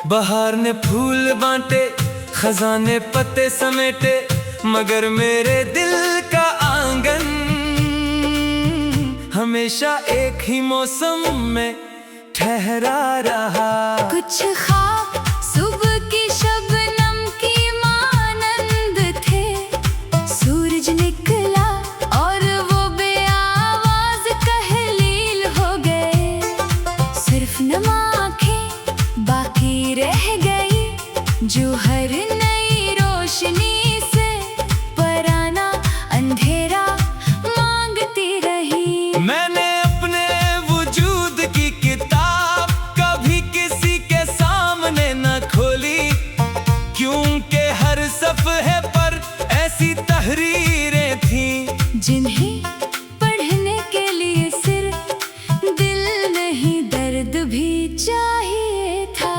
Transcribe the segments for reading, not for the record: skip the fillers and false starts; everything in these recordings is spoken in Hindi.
बहार ने फूल बांटे, खजाने पत्ते समेटे, मगर मेरे दिल का आंगन हमेशा एक ही मौसम में ठहरा रहा। कुछ ख्वाब सुबह की शबनम की मानंद थे। सूरज निकला और वो बेआवाज कहलील हो गए। सिर्फ नम आँखें बाकी रह गई, जो हर नई रोशनी से पराना अंधेरा मांगती रही। मैंने अपने वजूद की किताब कभी किसी के सामने न खोली, क्योंकि हर सफ़े पर ऐसी तहरीरें थीं जिन्हें पढ़ने के लिए सिर्फ दिल नहीं दर्द भी चाहिए था।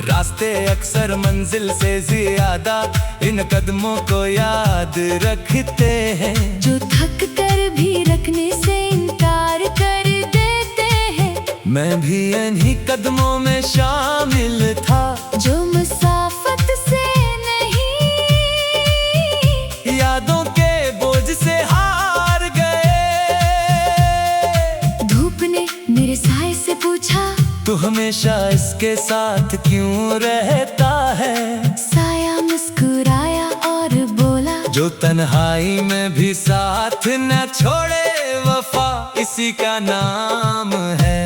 रास्ते अक्सर मंजिल से ज्यादा इन कदमों को याद रखते हैं, जो थक कर भी रखने से इनकार कर देते हैं। मैं भी इन्हीं कदमों में शामिल था, जो मुसाफत से नहीं, यादों के बोझ से हार गए। धूप ने मेरे साए से पूछा, तू हमेशा इसके साथ क्यों रहता है? साया मुस्कुराया और बोला, जो तन्हाई में भी साथ न छोड़े, वफा इसी का नाम है।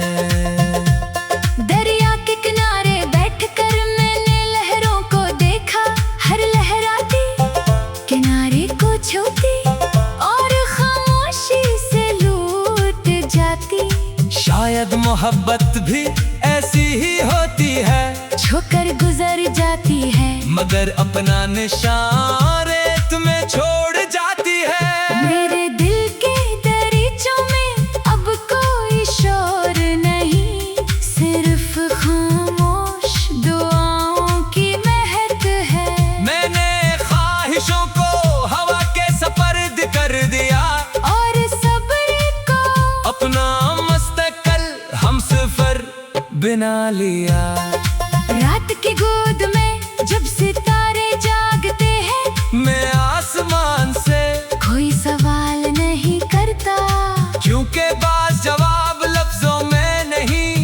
दरिया के किनारे बैठकर मैंने लहरों को देखा, हर लहराती किनारे को छूती और खामोशी से लूट जाती। शायद मोहब्बत भी ऐसी ही होती है, छोकर गुजर जाती है, मगर अपना निशान रेत में छोड़ जाती है। मेरे दिल के दरीचों में अब कोई शोर नहीं, सिर्फ खामोश दुआओं की महक है। मैंने ख्वाहिशों को हवा के सपर्द कर दिया, और सब्र को अपना मुस्तकल हमसफर बना लिया। रात की गोद में जब सितारे जागते हैं, मैं आसमान से कोई सवाल नहीं करता, क्योंकि बात जवाब लफ्जों में नहीं,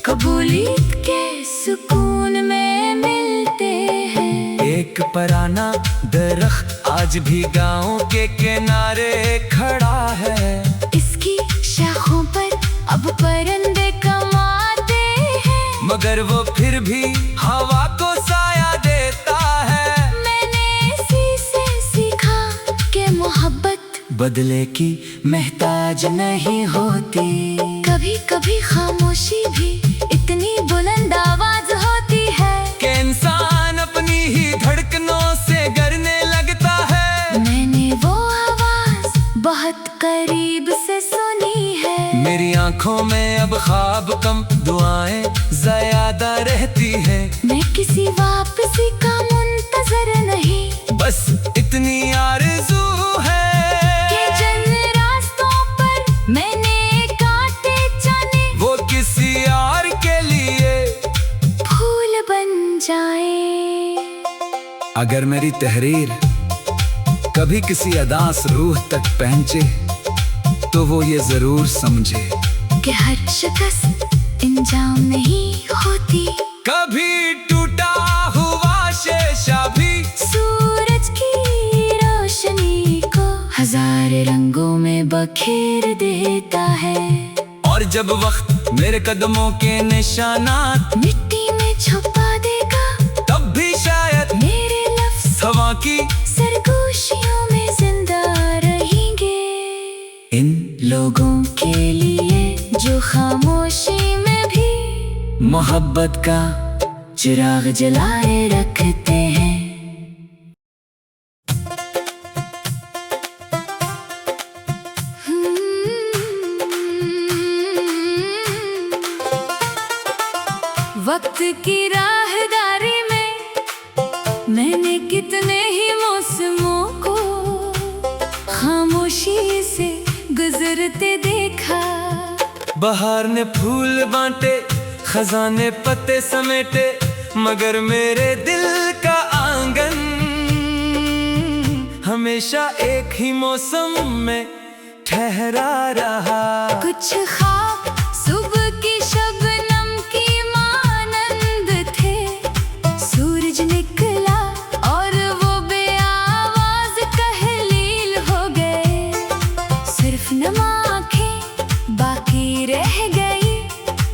कबूलियत के सुकून में मिलते हैं। एक पुराना दरख्त आज भी गांव के किनारे खड़ा है, इसकी शाखों पर अब परिंदे कमाते हैं, मगर वो फिर भी हवा को साया देता है। मैंने इसी से सीखा कि मोहब्बत बदले की महताज नहीं होती, कभी कभी खामोशी भी इतनी बुलंद आवाज होती है कि इंसान अपनी ही धड़कनों से डरने लगता है। मैंने वो आवाज बहुत करीब से सुनी है। मेरी आंखों में अब ख्वाब कम, दुआएं ज्यादा रहती है। मैं किसी वापसी का मुंतजर नहीं, बस इतनी आरज़ू है कि जिन रास्तों पर मैंने काटे जाने, वो किसी और के लिए फूल बन जाए। अगर मेरी तहरीर कभी किसी अदास रूह तक पहुंचे, तो वो ये जरूर समझे कि हर शिकस्त इंजाम नहीं होती। कभी टूटा हुआ शीशा भी सूरज की रोशनी को हजार रंगों में बखेर देता है, और जब वक्त मेरे कदमों के निशानात मिट्टी में छुपा देगा, तब भी शायद मेरे लफ्ज़ हवा की सरगोशियों में जिंदा रहेंगे। इन लोगों के लिए जो खामोशी में भी मोहब्बत का चिराग जलाए रखते हैं। वक्त की राहदारी में मैंने कितने ही मौसमों को खामोशी से गुजरते देखा। बहार ने फूल बांटे, खजाने पत्ते समेटे, मगर मेरे दिल का आंगन हमेशा एक ही मौसम में ठहरा रहा। कुछ ख्वाब सुबह की शबनम की मानंद थे, सूरज निकला और वो बेआवाज कहलील हो गए। सिर्फ नम आँखें बाकी रह गई,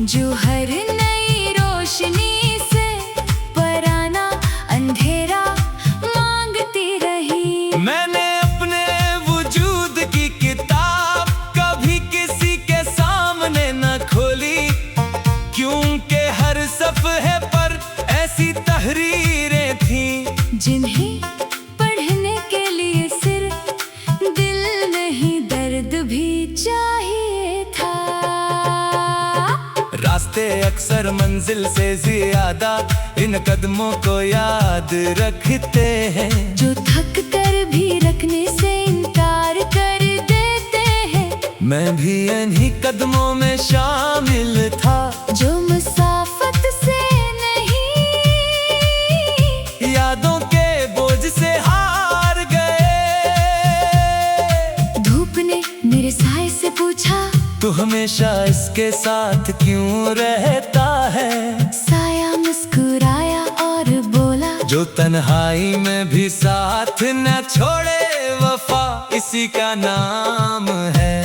जो हर नई रोशनी से पराना अंधेरा मांगती रही। मैंने अपने वजूद की किताब कभी किसी के सामने न खोली, क्योंकि हर सफ़हे पर ऐसी तहरीरें थीं जिन्हें पढ़ने के लिए सिर्फ दिल नहीं दर्द भी चाहिए था। रास्ते अक्सर मंजिल से ज्यादा इन कदमों को याद रखते हैं, जो थक कर भी रखने से इनकार कर देते हैं। मैं भी इन्हीं कदमों में शामिल था, जो मुसाफत से नहीं, यादों के बोझ से हार गए। धूप ने मेरे साए से पूछा, तू हमेशा इसके साथ क्यों रहता है? साया मुस्कुराया और बोला, जो तन्हाई में भी साथ न छोड़े, वफा इसी का नाम है।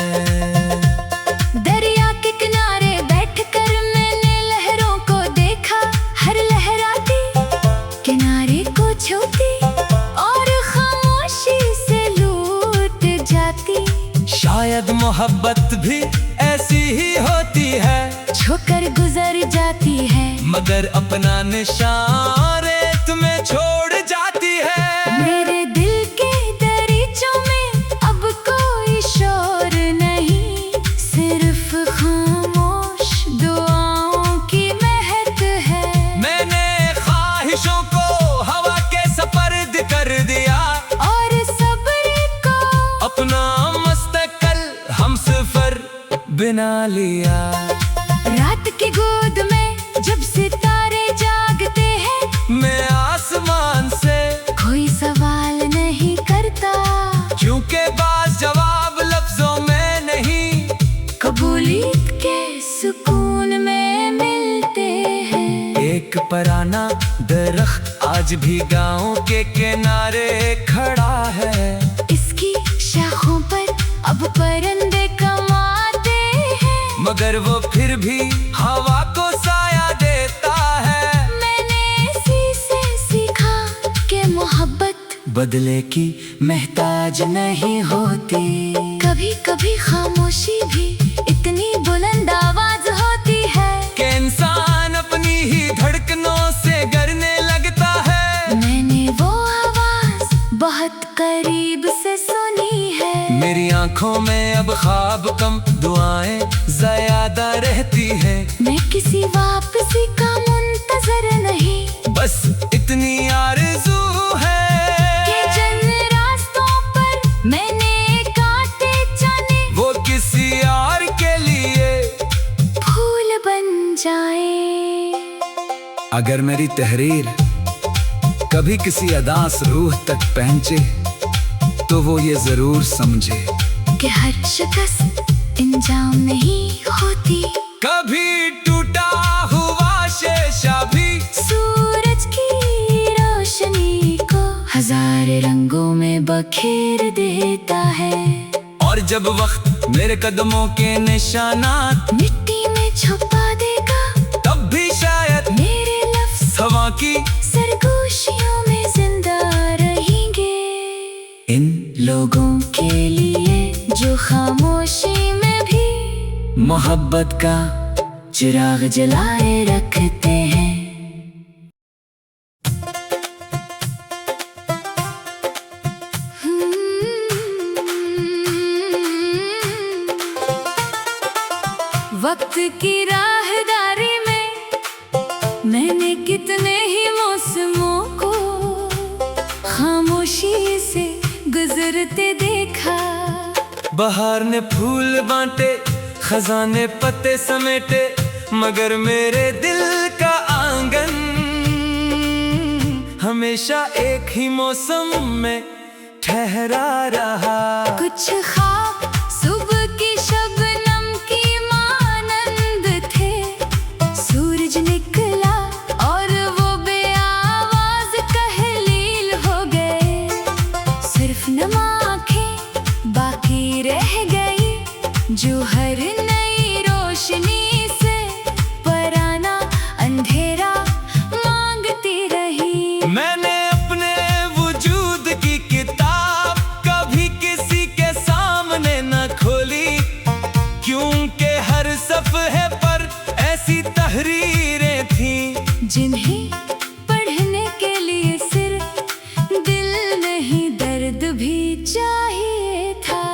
दरिया के किनारे बैठकर मैंने लहरों को देखा, हर लहराती किनारे को छूती और खामोशी से लूट जाती। शायद मोहब्बत भी ऐसी ही होती है, छोकर गुजर जाती है, मगर अपना निशान रेत में छोड़ जाती है। मेरे दिल के दरीचों में अब कोई शोर नहीं, सिर्फ खामोश दुआओं की महक है। मैंने ख्वाहिशों को हवा के सपर्द कर दिया, और सब्र को अपना मुस्तकल हमसफर बना लिया। रात की गोद में जब सितारे जागते हैं, मैं आसमान से कोई सवाल नहीं करता, क्योंकि बाज जवाब लफ्जों में नहीं, कबूलियत के सुकून में मिलते हैं। एक पराना दरख्त आज भी गांव के किनारे खड़ा है, इसकी शाखों पर अब परिंदे कमाते हैं, मगर वो फिर भी हवा को साया देता है। मैंने इसी से सीखा कि मोहब्बत बदले की महताज नहीं होती, कभी कभी खामोशी भी इतनी बुलंद आवाज होती है कि इंसान अपनी ही धड़कनों से डरने लगता है। मैंने वो आवाज बहुत करीब से सुनी है। मेरी आंखों में अब ख्वाब कम, दुआएं ज्यादा रहती है। मैं किसी वापसी का मुंतजर नहीं, बस इतनी आरज़ू है कि जिन रास्तों पर मैंने काटे जाने, वो किसी और के लिए फूल बन जाए। अगर मेरी तहरीर कभी किसी अदास रूह तक पहुंचे, तो वो ये जरूर समझे कि हर शिकस्त इंजाम नहीं होती, कभी टूटा हुआ शीशा भी सूरज की रोशनी को हजार रंगों में बखेर देता है। और जब वक्त मेरे कदमों के निशानात मिट्टी में छुपा देगा, तब भी शायद मेरे लफ्ज़ हवा की सरगोशियों में जिंदा रहेंगे। इन लोगों के लिए जो खामोशी में भी मोहब्बत का चिराग जलाए रखते हैं। वक्त की राहदारी में मैंने कितने ही मौसमों को खामोशी से गुजरते देखा। बहार ने फूल बांटे, खजाने पत्ते समेटे, मगर मेरे दिल का आंगन हमेशा एक ही मौसम में ठहरा रहा। कुछ ख्वाब सुबह की शबनम की मानंद थे। सूरज निकला और वो बेआवाज कहलील हो गए। सिर्फ नम आँखें बाकी रह गई जो हर नई रोशनी से पराना अंधेरा मांगती रही। मैंने अपने वजूद की किताब कभी किसी के सामने न खोली, क्योंकि हर सफ़े पर ऐसी तहरीरें थीं जिन्हें पढ़ने के लिए सिर्फ दिल नहीं दर्द भी चाहिए था।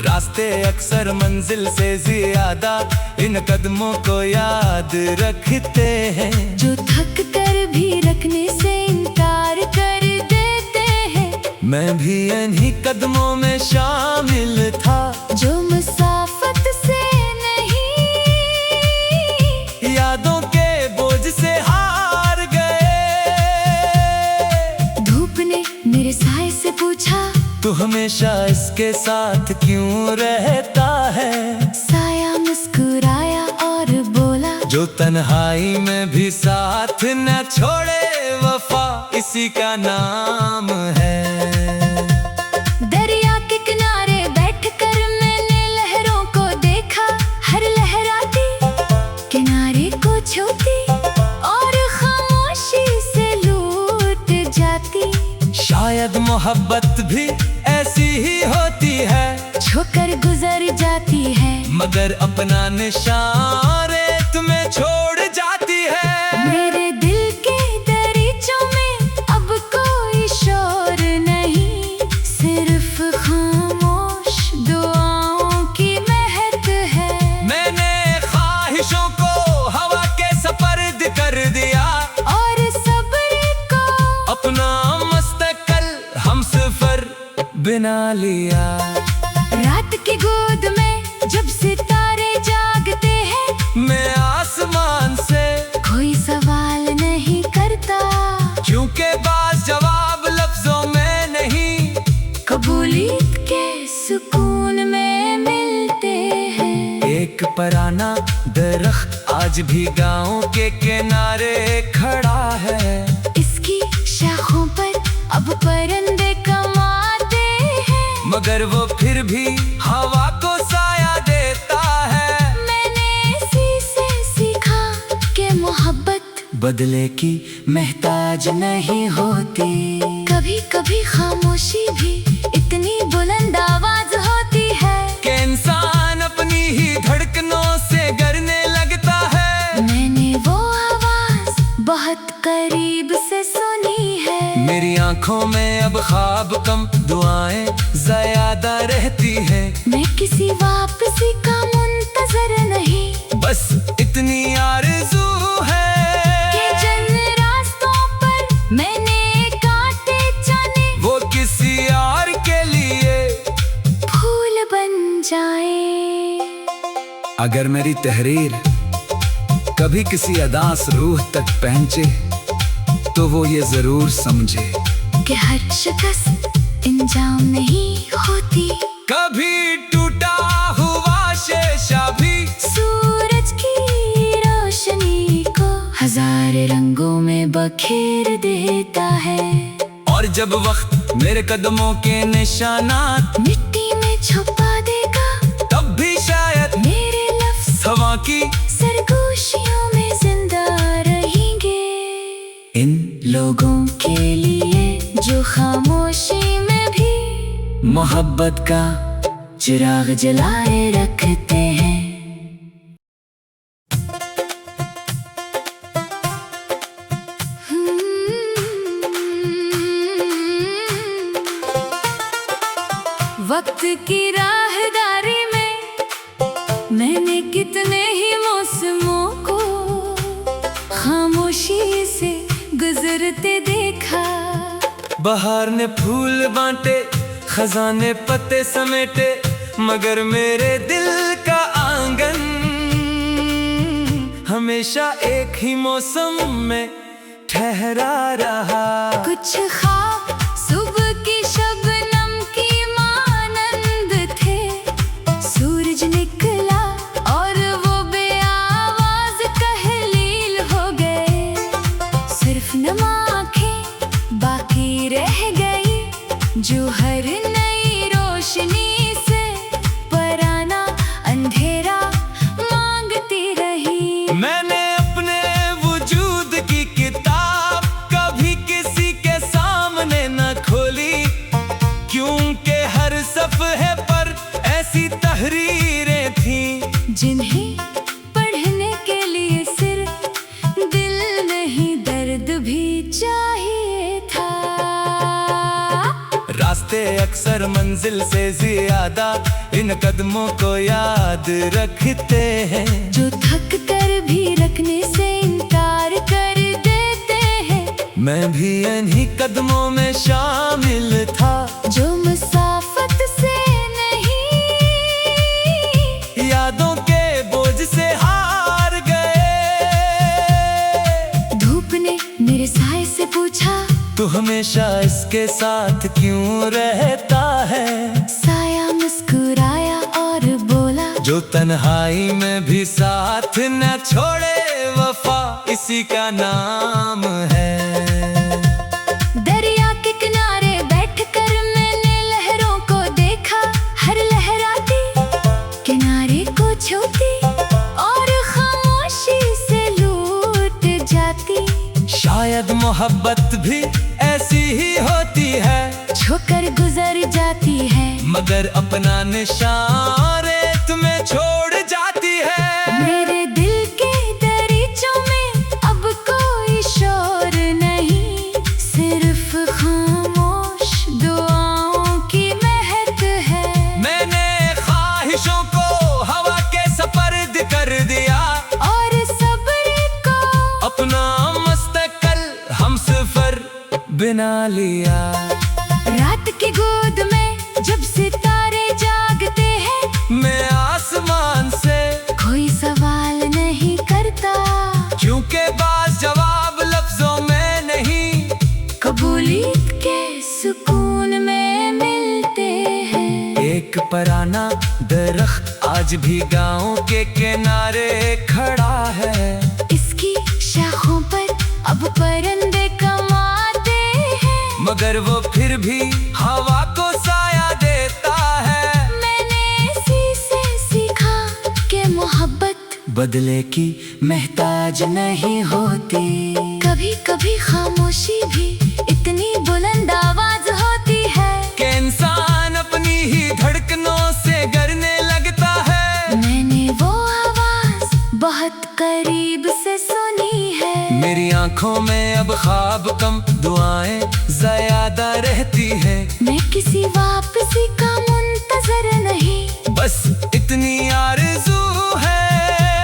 रास्ते अक्सर मंजिल से ज्यादा इन कदमों को याद रखते हैं, जो थक कर भी रखने से इनकार कर देते हैं। मैं भी इन्हीं कदमों में शामिल था, जो मुसाफत से नहीं यादों के बोझ से हार गए। धूप ने मेरे साए से पूछा, तू हमेशा इसके साथ क्यों रहता है? साया मुस्कुराया और बोला, जो तन्हाई में भी साथ न छोड़े वफा इसी का नाम है। दरिया के किनारे बैठकर मैंने लहरों को देखा, हर लहराती किनारे को छूती और खामोशी से लूट जाती। शायद मोहब्बत भी ऐसी ही होती है, छोकर गुजर जाती है मगर अपना निशान रेत में छोड़ जाती है। मेरे दिल के दरीचों में अब कोई शोर नहीं, सिर्फ खामोश दुआओं की महक है। मैंने ख्वाहिशों को हवा के सपर्द कर दिया और सब्र को अपना मुस्तकल हमसफर बना लिया। रात की गोद में जब सितारे जागते हैं, मैं आसमान से कोई सवाल नहीं करता, क्योंकि बात जवाब लफ्जों में नहीं कबूलियत के सुकून में मिलते हैं। एक पुराना दरख्त आज भी गांव के किनारे खड़ा है, इसकी शाखों पर अब परिंदे कमाते हैं, मगर वो फिर भी हवा को साया देता है। मैंने इसी से सीखा कि मोहब्बत बदले की महताज नहीं होती। कभी कभी खामोशी भी इतनी बुलंद आवाज होती है कि इंसान अपनी ही धड़कनों से डरने लगता है। मैंने वो आवाज बहुत करीब से सुनी है। मेरी आंखों में अब ख्वाब कम दुआएं ज्यादा रहती है। मैं किसी वापसी का मुंतजर नहीं, बस इतनी आरज़ू है कि जिन रास्तों पर मैंने काटे जाने वो किसी और के लिए फूल बन जाए। अगर मेरी तहरीर कभी किसी अदास रूह तक पहुंचे तो वो ये जरूर समझे कि हर शिकस्त इंजाम नहीं होती। कभी टूटा हुआ शीशा भी सूरज की रोशनी को हजार रंगों में बखेर देता है। और जब वक्त मेरे कदमों के निशानात मिट्टी में छुपा देगा, तब भी शायद मेरे लफ्ज़ हवा की सरगोशियों में जिंदा रहेंगे। इन लोगों के लिए जो खामोशी में भी मोहब्बत का चिराग जलाए रखते हैं। वक्त की राहदारी में मैंने कितने ही मौसमों को खामोशी से गुजरते देखा। बहार ने फूल बांटे, खजाने पत्ते समेटे, मगर मेरे दिल का आंगन हमेशा एक ही मौसम में ठहरा रहा। कुछ ख्वाब सुबह की शबनम की मानंद थे। सूरज निकला और वो बेआवाज कहलील हो गए। सिर्फ नम आँखें बाकी रह गई, जो हर नई रोशनी से पराना अंधेरा मांगती रही। मैंने अपने वजूद की किताब कभी किसी के सामने न खोली, क्योंकि हर सफ़हे पर ऐसी तहरीरें थीं जिन्हें पढ़ने के लिए सिर्फ दिल नहीं दर्द भी चाहिए था। रास्ते अक्सर मंजिल से ज्यादा इन कदमों को याद रखते हैं, जो थक कर भी रखने से इनकार कर देते हैं। मैं भी इन्हीं कदमों में शामिल था, जो मुसाफत से नहीं, यादों के बोझ से हार गए। धूप ने मेरे साए से पूछा, तू हमेशा इसके साथ क्यों रहता है? साया मुस्कुराया और बोला, जो तन्हाई में भी साथ न छोड़े, वफा इसी का नाम है। दरिया के किनारे बैठकर मैंने लहरों को देखा, हर लहराती किनारे को छूती और खामोशी से लूट जाती। शायद मोहब्बत भी ऐसी ही होती है, छोकर गुजर जाती है, मगर अपना निशान रेत में छोड़ जाती है। मेरे दिल के दरीचों में अब कोई शोर नहीं, सिर्फ खामोश दुआओं की महक है। मैंने ख्वाहिशों को हवा के सपर्द कर दिया, और सब्र को अपना मुस्तकल हमसफर बना लिया। रात की गोद में जब सितारे जागते हैं, मैं आसमान से कोई सवाल नहीं करता, क्योंकि बाज जवाब लफ्जों में नहीं, कबूलियत के सुकून में मिलते हैं। एक पराना दरख्त आज भी गांव के किनारे खड़ा है, इसकी शाखों पर अब परिंदे कमाते हैं, मगर वो फिर भी हवा को साया देता है। मैंने इसी से सीखा कि मोहब्बत बदले की महताज नहीं होती। कभी कभी खामोशी भी इतनी बुलंद आवाज होती है कि इंसान अपनी ही धड़कनों से डरने लगता है। मैंने वो आवाज बहुत करीब से सुनी है। मेरी आंखों में अब ख्वाब कम, दुआएं ज्यादा रहती है। मैं किसी वापसी का मुंतजर नहीं, बस इतनी आरज़ू है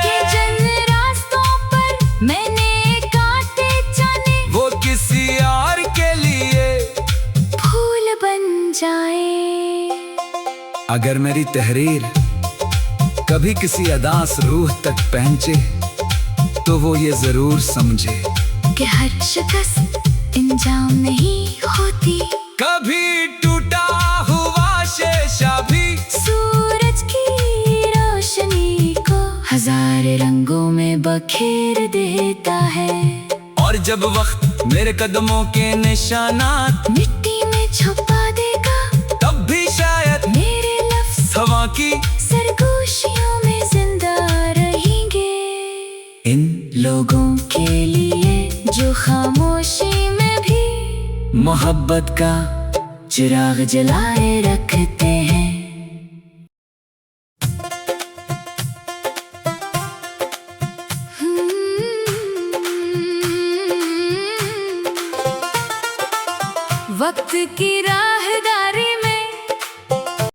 कि जिन रास्तों पर मैंने काटे जाने, वो किसी और के लिए फूल बन जाए। अगर मेरी तहरीर कभी किसी अदास रूह तक पहुंचे, तो वो ये जरूर समझे कि हर शिकस्त इंजाम नहीं होती। कभी टूटा हुआ शीशा भी सूरज की रोशनी को हजार रंगों में बखेर देता है। और जब वक्त मेरे कदमों के निशानात मिट्टी में छुपा देगा, तब भी शायद मेरे लफ्ज़ हवा की सरगोशियों में जिंदा रहेंगे। इन लोगों के लिए जो खामोशी में भी मोहब्बत का चिराग जलाए रखते